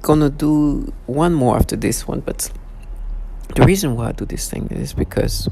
gonna do one more after this one, but the reason why I do this thing is because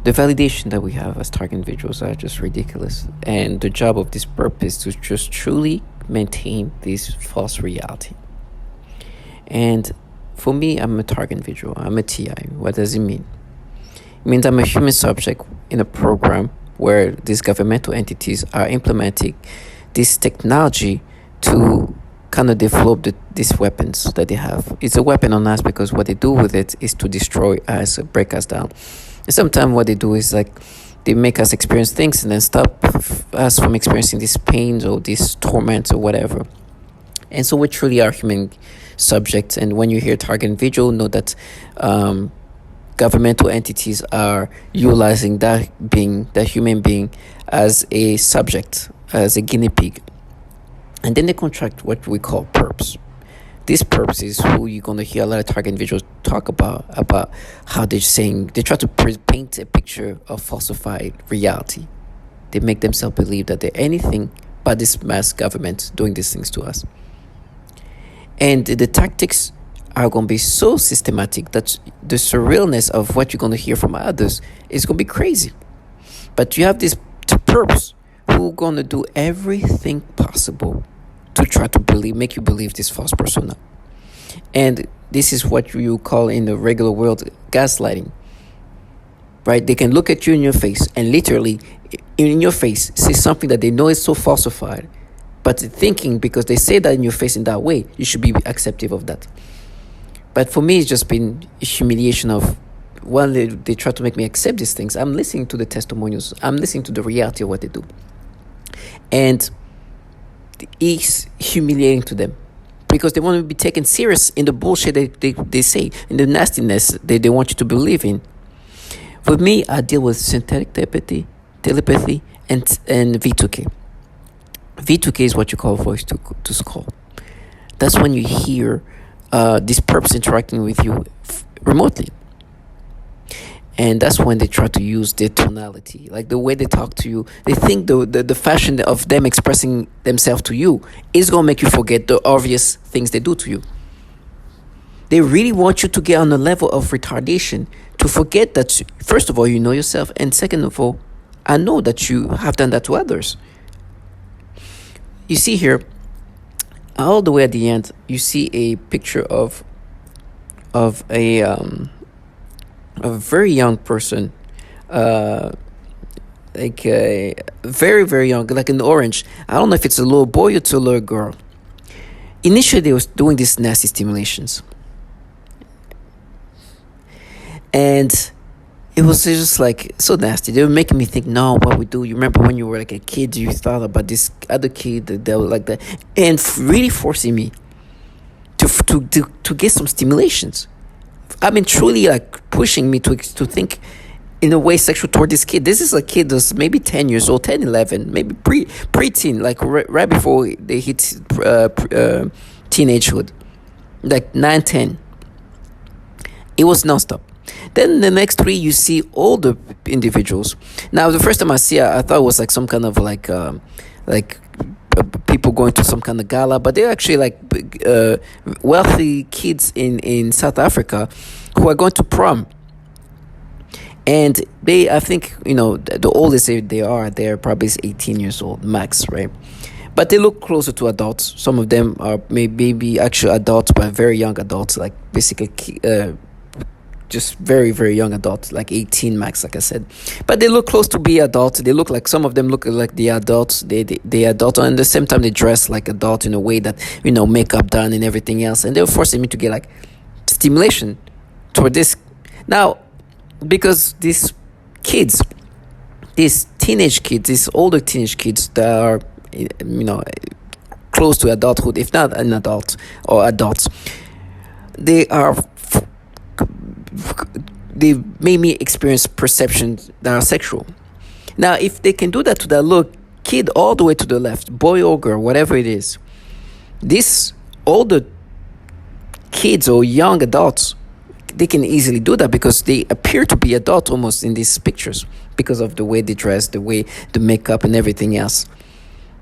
the validation that we have as target individuals are just ridiculous, and the job of this purpose to just truly maintain this false reality. And for me, I'm a target individual. I'm a TI. What does it mean? It means I'm a human subject in a program where these governmental entities are implementing this technology to kind of develop these weapons that they have. It's a weapon on us because what they do with it is to destroy us, break us down. And sometimes what they do is like they make us experience things and then stop us from experiencing these pains or these torments or whatever. And so we truly are human subjects. And when you hear target individual, know that governmental entities are utilizing that human being, as a subject, as a guinea pig. And then they contract what we call perps. These perps is who you're going to hear a lot of target individuals talk about how they try to paint a picture of falsified reality. They make themselves believe that they're anything but this mass government doing these things to us. And the tactics are going to be so systematic that the surrealness of what you're going to hear from others is going to be crazy. But you have these perps who are going to do everything possible to try to make you believe this false persona. And this is what you call in the regular world gaslighting, right? They can look at you in your face and literally in your face say something that they know is so falsified, but thinking because they say that in your face in that way, you should be acceptive of that. But for me, it's just been a humiliation of, while they try to make me accept these things, I'm listening to the testimonials, I'm listening to the reality of what they do. And it's humiliating to them because they want to be taken serious in the bullshit they say, in the nastiness they want you to believe in. For me, I deal with synthetic telepathy, and V2K. V2K is what you call voice to skull. That's when you hear these perps interacting with you remotely. And that's when they try to use their tonality, like the way they talk to you. They think the fashion of them expressing themselves to you is going to make you forget the obvious things they do to you. They really want you to get on a level of retardation to forget that, first of all, you know yourself. And second of all, I know that you have done that to others. You see here, all the way at the end, you see a picture of a very young person, like very, very young, like in orange. I don't know if it's a little boy or it's a little girl. Initially, they was doing these nasty stimulations. And it was just like so nasty. They were making me think, no, what we do. You remember when you were like a kid, you thought about this other kid that was like that, and really forcing me to get some stimulations. I mean, truly like pushing me to think in a way sexual toward this kid. This is a kid that's maybe 10 years old, 10, 11, maybe pre-teen, like right before they hit teenagehood, like 9, 10. It was nonstop. Then the next 3, you see older individuals. Now, the first time I see it, I thought it was like some kind of like people going to some kind of gala, but they're actually like wealthy kids in South Africa who are going to prom. And I think, the oldest they're probably 18 years old max, right? But they look closer to adults. Some of them are maybe actual adults, but very young adults, like basically just very, very young adults, like 18 max, like I said. But they look close to be adults. They look like, some of them look like the adults. They adult, and at the same time they dress like adult in a way that, makeup done and everything else. And they were forcing me to get like stimulation toward this. Now, because these kids, these teenage kids, these older teenage kids that are, close to adulthood, if not an adult or adults, they made me experience perceptions that are sexual. Now, if they can do that to that little kid all the way to the left, boy or girl, whatever it is, these older kids or young adults, they can easily do that because they appear to be adult almost in these pictures because of the way they dress, the way the makeup and everything else.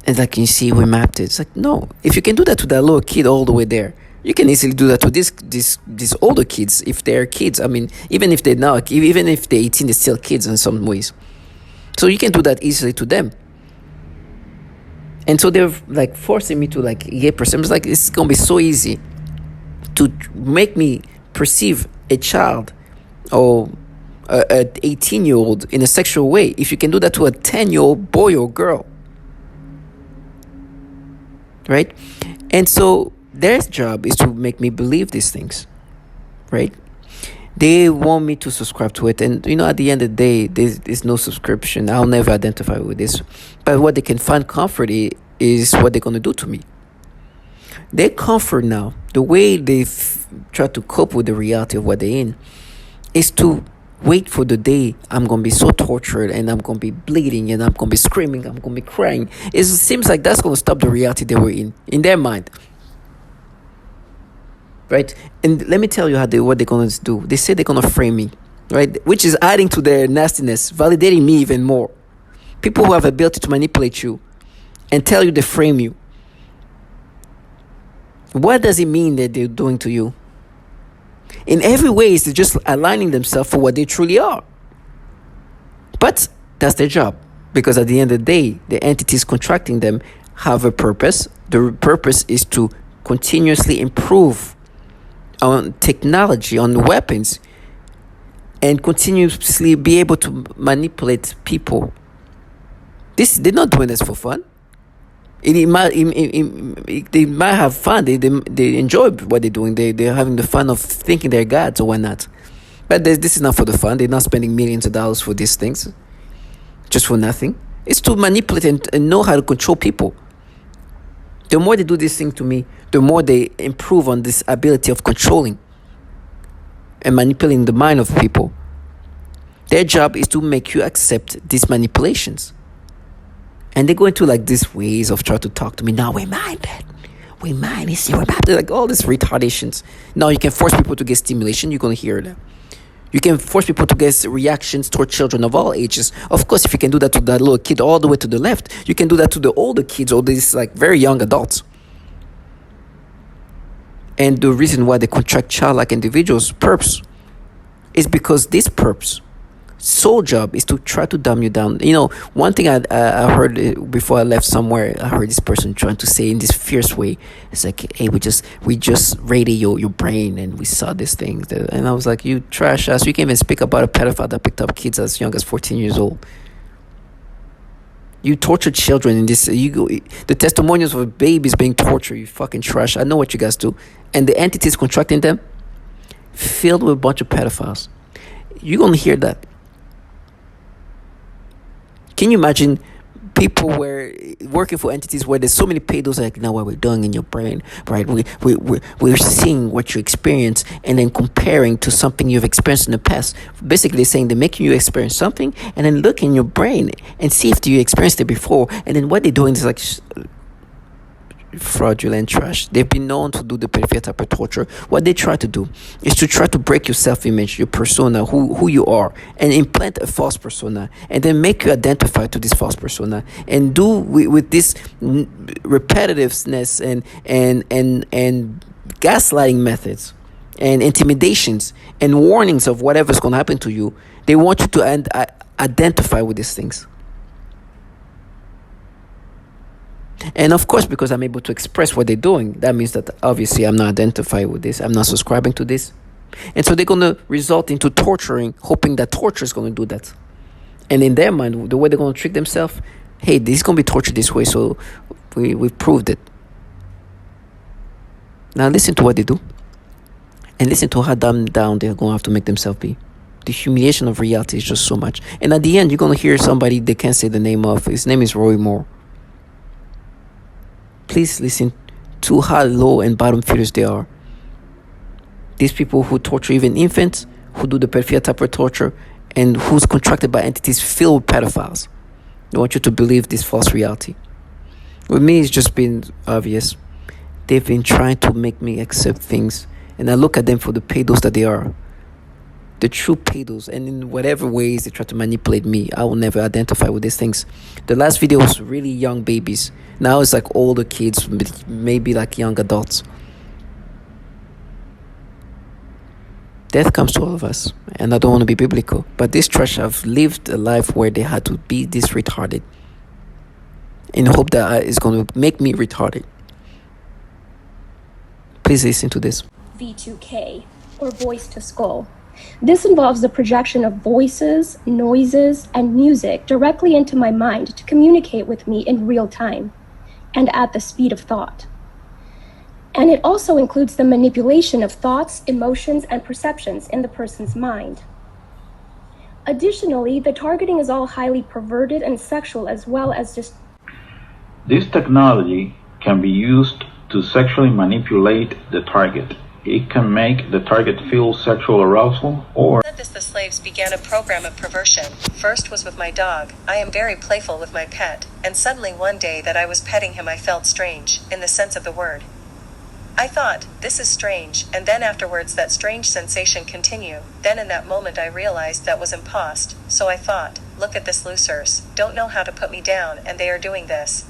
And like you see, we mapped it. It's like, no, if you can do that to that little kid all the way there, you can easily do that to these older kids if they're kids. I mean, even if they're not, even if they're 18, they're still kids in some ways. So you can do that easily to them. And so they're like forcing me to like get percent. It's like it's gonna be so easy to make me perceive a child or a 18-year-old in a sexual way if you can do that to a 10-year-old boy or girl. Right? And so their job is to make me believe these things. Right? They want me to subscribe to it. And, at the end of the day, there's no subscription. I'll never identify with this. But what they can find comfort in is what they're going to do to me. Their comfort now, the way they try to cope with the reality of what they're in, is to wait for the day I'm going to be so tortured and I'm going to be bleeding and I'm going to be screaming, I'm going to be crying. It seems like that's going to stop the reality they were in their mind. Right? And let me tell you what they're going to do. They say they're going to frame me, right? Which is adding to their nastiness, validating me even more. People who have the ability to manipulate you and tell you they frame you. What does it mean that they're doing to you? In every way, they're just aligning themselves for what they truly are. But that's their job. Because at the end of the day, the entities contracting them have a purpose. The purpose is to continuously improve on technology, on weapons, and continuously be able to manipulate people. They're not doing this for fun. They might have fun. They enjoy what they're doing. They're having the fun of thinking they're gods or whatnot. But this is not for the fun. They're not spending millions of dollars for these things just for nothing. It's to manipulate and know how to control people. The more they do this thing to me, the more they improve on this ability of controlling and manipulating the mind of people. Their job is to make you accept these manipulations. And they go into like these ways of trying to talk to me. Now we're minded. We're minded. You see, we're minded. Like all these retardations. Now you can force people to get stimulation. You're going to hear that. You can force people to get reactions toward children of all ages. Of course, if you can do that to that little kid all the way to the left, you can do that to the older kids or these like very young adults. And the reason why they contract childlike individuals, perps, is because these perps, sole job is to try to dumb you down. One thing I heard before I left somewhere, I heard this person trying to say in this fierce way, it's like, hey, we just raided your brain and we saw these things. And I was like, you trash ass, you can't even speak about a pedophile that picked up kids as young as 14 years old. You torture children in this. The testimonials of babies being tortured. You fucking trash. I know what you guys do. And the entities contracting them, filled with a bunch of pedophiles. You're gonna hear that. Can you imagine people working for entities where there's so many pedos like, what we're doing in your brain, right? We're seeing what you experience and then comparing to something you've experienced in the past. Basically saying they're making you experience something and then look in your brain and see if you experienced it before. And then what they're doing is like fraudulent trash. They've been known to do the pedophilia type of torture. What they try to do is to try to break your self-image, your persona, who you are, and implant a false persona, and then make you identify to this false persona, and do with this repetitiveness and gaslighting methods and intimidations and warnings of whatever's going to happen to you. They want you to identify with these things. And of course, because I'm able to express what they're doing, that means that obviously I'm not identified with this. I'm not subscribing to this. And so they're going to result into torturing, hoping that torture is going to do that. And in their mind, the way they're going to trick themselves, hey, this is going to be tortured this way, so we've proved it. Now listen to what they do. And listen to how dumbed down they're going to have to make themselves be. The humiliation of reality is just so much. And at the end, you're going to hear somebody they can't say the name of. His name is Roy Moore. Please listen to how low and bottom feeders they are. These people who torture even infants, who do the pedophilia type of torture, and who's contracted by entities filled with pedophiles. They want you to believe this false reality. With me, it's just been obvious. They've been trying to make me accept things, and I look at them for the pedos that they are. the true pedos, and in whatever ways they try to manipulate me, I will never identify with these things. The last video was really young babies. Now it's like older kids, maybe like young adults. Death comes to all of us, and I don't want to be biblical, but this trash have lived a life where they had to be this retarded in hope that it's going to make me retarded. Please listen to this. V2K, or voice to skull. This involves the projection of voices, noises, and music directly into my mind to communicate with me in real time and at the speed of thought. And it also includes the manipulation of thoughts, emotions, and perceptions in the person's mind. Additionally, the targeting is all highly perverted and sexual, as well as just... This technology can be used to sexually manipulate the target. It can make the target feel sexual arousal or... This the slaves began a program of perversion. First was with my dog. I am very playful with my pet, and suddenly one day that I was petting him I felt strange, in the sense of the word. I thought, this is strange, and then afterwards that strange sensation continue. Then in that moment I realized that was impost, so I thought, look at this losers, don't know how to put me down, and they are doing this.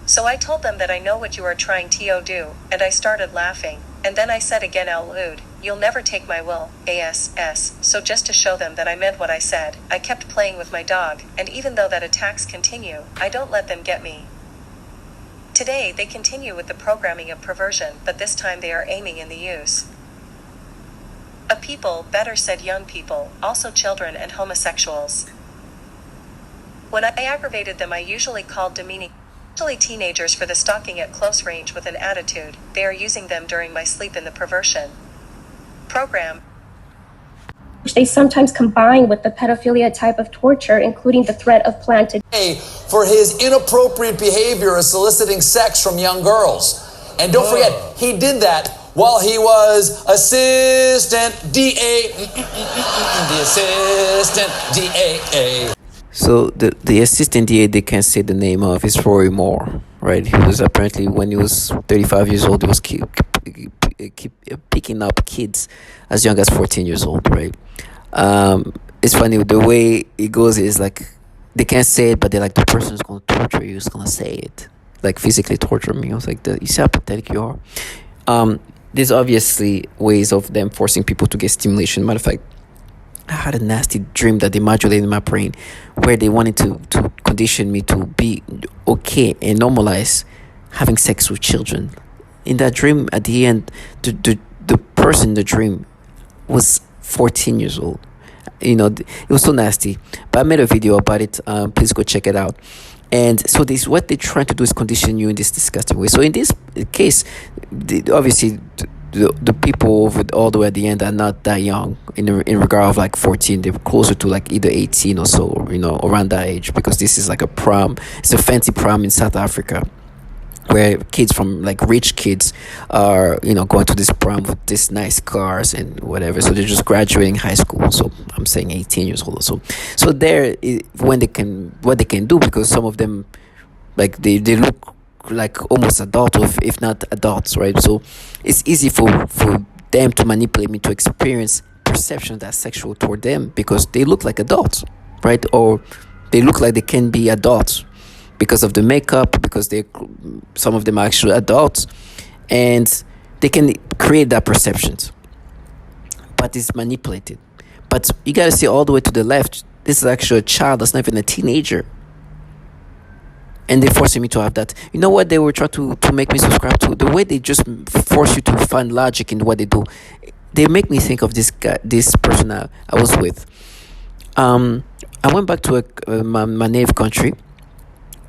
So I told them that I know what you are trying to do, and I started laughing, and then I said again out loud, you'll never take my will, ass. So just to show them that I meant what I said, I kept playing with my dog, and even though that attacks continue, I don't let them get me. Today they continue with the programming of perversion, but this time they are aiming in the use of people, better said young people, also children and homosexuals. When I aggravated them I usually called demeaning teenagers for the stalking at close range with an attitude. They are using them during my sleep in the perversion program, which they sometimes combine with the pedophilia type of torture, including the threat of planted for his inappropriate behavior of soliciting sex from young girls. And don't forget, he did that while he was assistant DA. The assistant DA. So the assistant DA they can't say the name of is Rory Moore, right? He was apparently, when he was 35 years old, he was keep picking up kids as young as 14 years old, right? It's funny, the way it goes is like, they can't say it, but they're like, the person's going to torture you, is going to say it. Like, physically torture me. I was like, you see how pathetic you are? There's obviously ways of them forcing people to get stimulation. Matter of fact, I had a nasty dream that they modulated in my brain where they wanted to condition me to be okay and normalize having sex with children. In that dream, at the end, the person in the dream was 14 years old. You know, it was so nasty. But I made a video about it. Please go check it out. And so this, what they're trying to do is condition you in this disgusting way. So in this case, obviously, the people over all the way at the end are not that young in regard of like 14. They're closer to like either 18 or so, you know, around that age, because this is like a prom. It's a fancy prom in South Africa where kids from like rich kids are, you know, going to this prom with these nice cars and whatever. So they're just graduating high school. So I'm saying 18 years old or so. So there, what they can do, because some of them, like they look like almost adult, or if not adults, right? So it's easy for them to manipulate me to experience perception that's sexual toward them because they look like adults, right? Or they look like they can be adults because of the makeup, because some of them are actually adults, and they can create that perception, but it's manipulated. But you gotta see all the way to the left, this is actually a child that's not even a teenager, and they're forcing me to have that. You know what they were trying to make me subscribe to? The way they just force you to find logic in what they do. They make me think of this guy, this person I was with. I went back to my native country.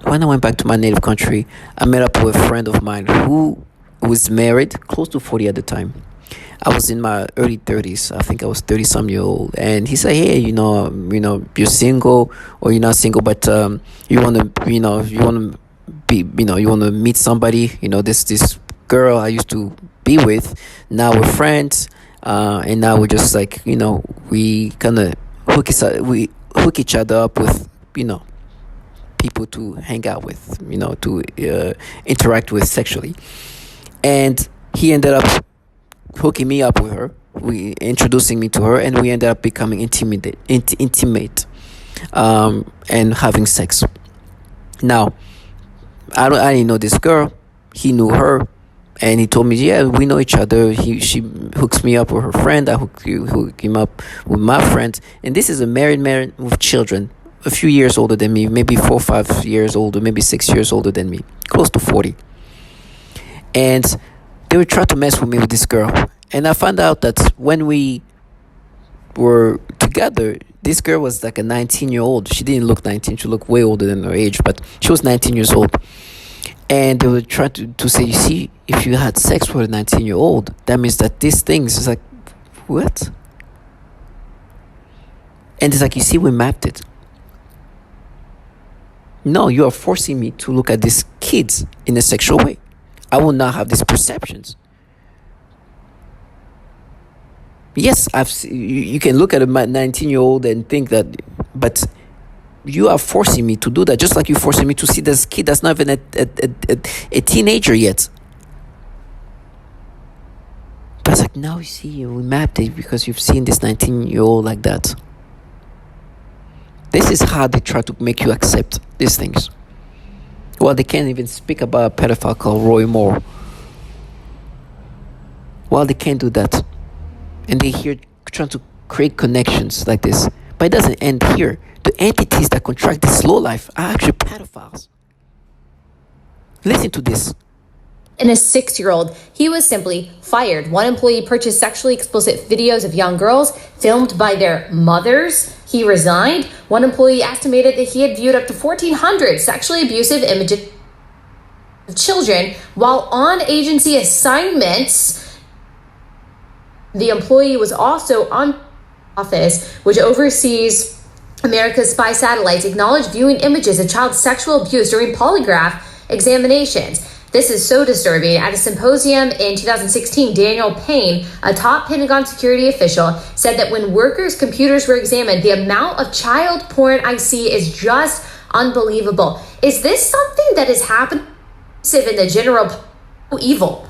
When I went back to my native country, I met up with a friend of mine who was married, close to 40 at the time. I was in my early 30s. I think I was 30-some year old. And he said, hey, you know, you're single or you're not single, but you want to meet somebody. You know, this girl I used to be with, now we're friends. And now we're just like, you know, we kind of hook each other up with, you know, people to hang out with, you know, to interact with sexually. And he ended up hooking me up with her, we introducing me to her, and we ended up becoming intimate, and having sex. Now, I didn't know this girl. He knew her, and he told me, yeah, we know each other. She hooks me up with her friend. I hook him up with my friend. And this is a married man with children, a few years older than me, maybe 4 or 5 years older, maybe 6 years older than me, close to 40. And they would try to mess with me with this girl. And I found out that when we were together, this girl was like a 19-year-old. She didn't look 19. She looked way older than her age, but she was 19 years old. And they would try to say, you see, if you had sex with a 19-year-old, that means that these things is like, what? And it's like, you see, we mapped it. No, you are forcing me to look at these kids in a sexual way. I will not have these perceptions. Yes, you can look at a 19-year-old and think that, but you are forcing me to do that, just like you're forcing me to see this kid that's not even a teenager yet. But it's like, now you see, we mapped it because you've seen this 19-year-old like that. This is how they try to make you accept these things. Well, they can't even speak about a pedophile called Roy Moore. Well, they can't do that. And they're here trying to create connections like this. But it doesn't end here. The entities that contract this slow life are actually pedophiles. Listen to this. And a 6-year-old, he was simply fired. One employee purchased sexually explicit videos of young girls filmed by their mothers. He resigned. One employee estimated that he had viewed up to 1,400 sexually abusive images of children while on agency assignments. The employee was also on office, which oversees America's spy satellites, acknowledged viewing images of child sexual abuse during polygraph examinations. This is so disturbing. At a symposium in 2016, Daniel Payne, a top Pentagon security official, said that when workers' computers were examined, the amount of child porn I see is just unbelievable. Is this something that is happening in the general evil?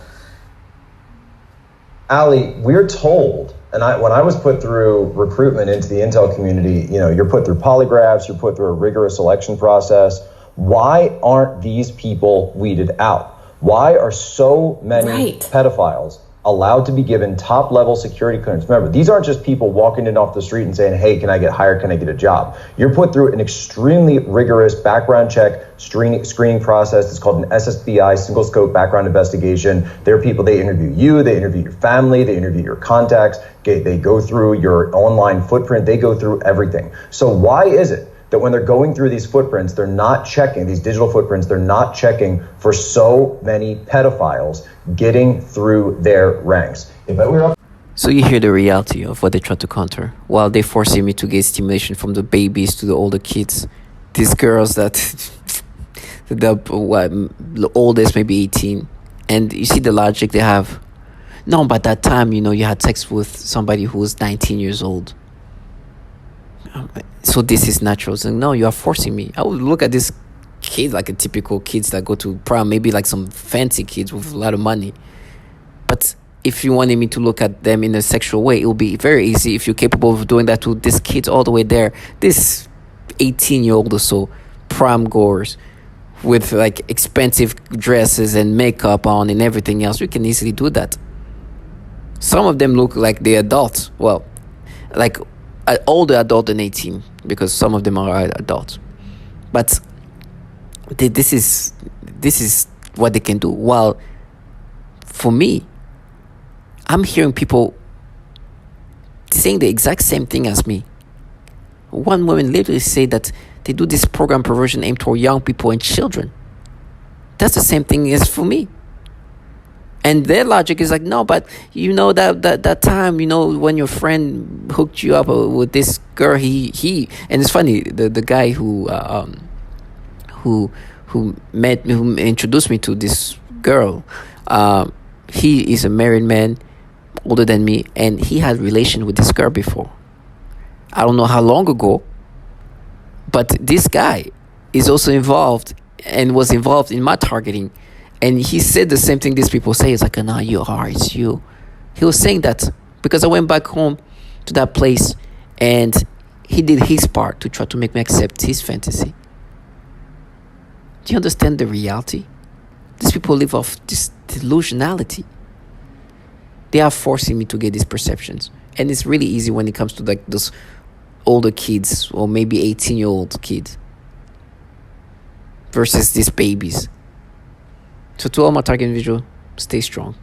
Ali, we're told, and when I was put through recruitment into the intel community, you're put through polygraphs, you're put through a rigorous selection process. Why aren't these people weeded out? Why are so many pedophiles allowed to be given top-level security clearance? Remember, these aren't just people walking in off the street and saying, hey, can I get hired? Can I get a job? You're put through an extremely rigorous background check screening process. It's called an SSBI, single scope background investigation. There are people, they interview you, they interview your family, they interview your contacts, they go through your online footprint, they go through everything. So why is it that when they're going through these footprints, they're not checking, these digital footprints, they're not checking for so many pedophiles getting through their ranks? So you hear the reality of what they try to counter. While they're forcing me to get stimulation from the babies to the older kids, these girls that the oldest maybe 18, and you see the logic they have. No, but that time, you had sex with somebody who was 19 years old. So this is natural. So no, you are forcing me. I would look at this kid like a typical kids that go to prom, maybe like some fancy kids with a lot of money. But if you wanted me to look at them in a sexual way, it will be very easy if you're capable of doing that to these kids all the way there. This 18-year-old or so, prom goers with like expensive dresses and makeup on and everything else, you can easily do that. Some of them look like they're adults. Well, like an older adult than 18, because some of them are adults. But this is what they can do. While for me, I'm hearing people saying the exact same thing as me. One woman literally said that they do this program perversion aimed toward young people and children. That's the same thing as for me. And their logic is like, no, but that time, when your friend hooked you up with this girl, he and it's funny, the guy who introduced me to this girl, he is a married man, older than me, and he had relation with this girl before. I don't know how long ago, but this guy is also involved and was involved in my targeting. And he said the same thing these people say. It's like, no, you are, it's you. He was saying that because I went back home to that place and he did his part to try to make me accept his fantasy. Do you understand the reality? These people live off this delusionality. They are forcing me to get these perceptions. And it's really easy when it comes to like those older kids or maybe 18-year-old kids versus these babies. So to all my target individual, stay strong.